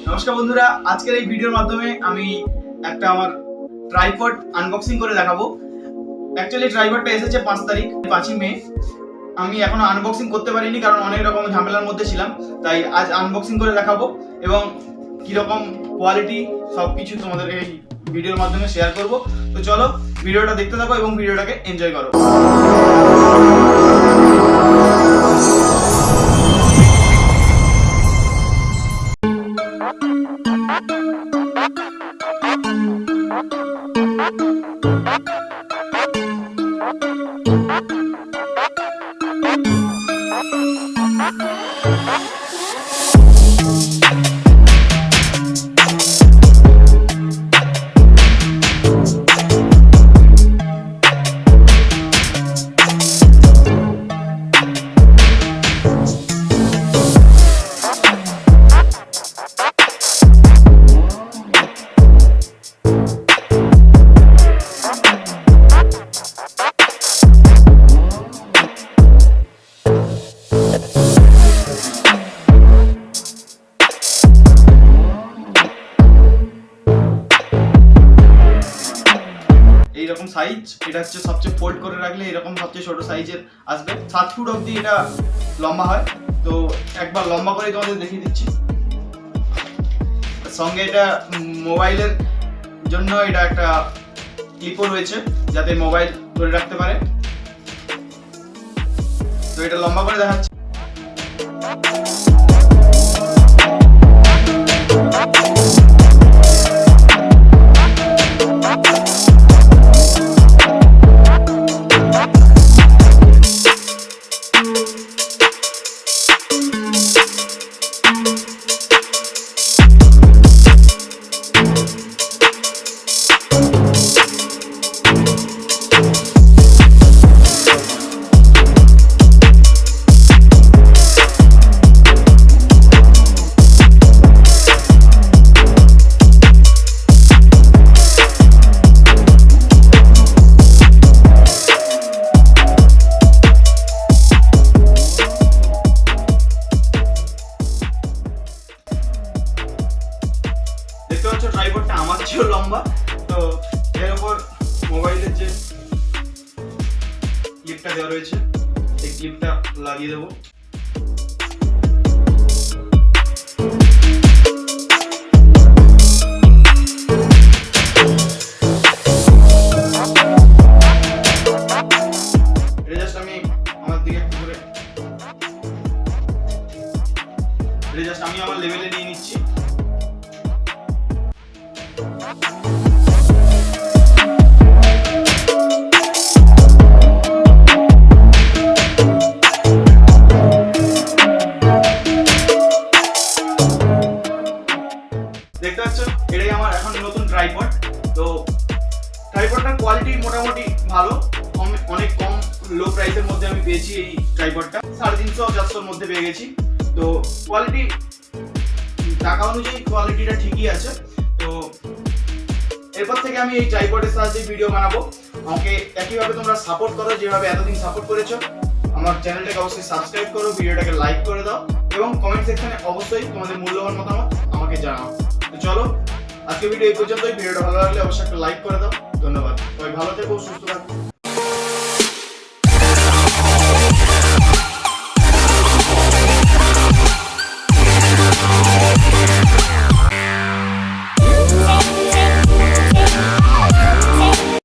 নমস্কার বন্ধুরা, আজকের এই ভিডিওর মাধ্যমে আমি একটা আমার ট্রাইপড আনবক্সিং করে দেখাবো। অ্যাকচুয়ালি ট্রাইপডটা এসেছে 5 মে। আমি এখনো আনবক্সিং করতে পারিনি কারণ অনেক রকম ঝামেলার মধ্যে ছিলাম, তাই আজ আনবক্সিং করে দেখাবো এবং কিরকম কোয়ালিটি সবকিছু তোমাদের এই ভিডিওর মাধ্যমে শেয়ার করব। তো চলো ভিডিওটা দেখতে থাকো এবং ভিডিওটাকে এনজয় করো। এইরকম সাইজ, এটা হচ্ছে সবচেয়ে ফোল্ড করে রাখলে এরকম সবচেয়ে ছোট সাইজের আসবে। 7 ফুট অবধি এটা লম্বা হয়। তো একবার লম্বা করে তোমাদের দেখিয়ে দিচ্ছি। সঙ্গে এটা মোবাইলের জন্য এটা একটা ক্লিপও রয়েছে যাতে মোবাইল ধরে রাখতে পারে। তো এটা লম্বা করে দেখাচ্ছি। দেখতে পাচ্ছ ট্রাইপডটা আমার চেয়েও লম্বা। তো এর উপর মোবাইলের যে ক্লিপটা দেওয়া রয়েছে এই ক্লিপটা লাগিয়ে দেবো। এটা জাস্ট আমি আমার দিকে একটু করে আমি আমার লেভেলে নিয়ে নিচ্ছি। দেখতে পাচ্ছ এটাই আমার এখন নতুন ট্রাইপড। তো ট্রাইপডটার কোয়ালিটি মোটামুটি ভালো, অনেক কম লো প্রাইসের মধ্যে আমি পেয়েছি। এই ট্রাইপডটা 350-400 মধ্যে পেয়ে গেছি। তো কোয়ালিটি টাকা অনুযায়ী কোয়ালিটিটা ঠিকই আছে। তো এরপর থেকে আমি এই ট্রাইপডের সাহায্যে ভিডিও বানাবো। আমাকে একইভাবে তোমরা সাপোর্ট করো, যেভাবে এতদিন সাপোর্ট করেছো। আমার চ্যানেলটাকে অবশ্যই সাবস্ক্রাইব করো, ভিডিওটাকে লাইক করে দাও এবং কমেন্ট সেকশনে অবশ্যই তোমাদের মূল্যবান মতামত আমাকে জানাও। তো চলো আজকে ভিডিও এই পর্যন্তই। ভিডিওটা ভালো লাগলে অবশ্যই একটা লাইক করে দাও। ধন্যবাদ। সবাই ভালো থেকো, সুস্থ থাকো।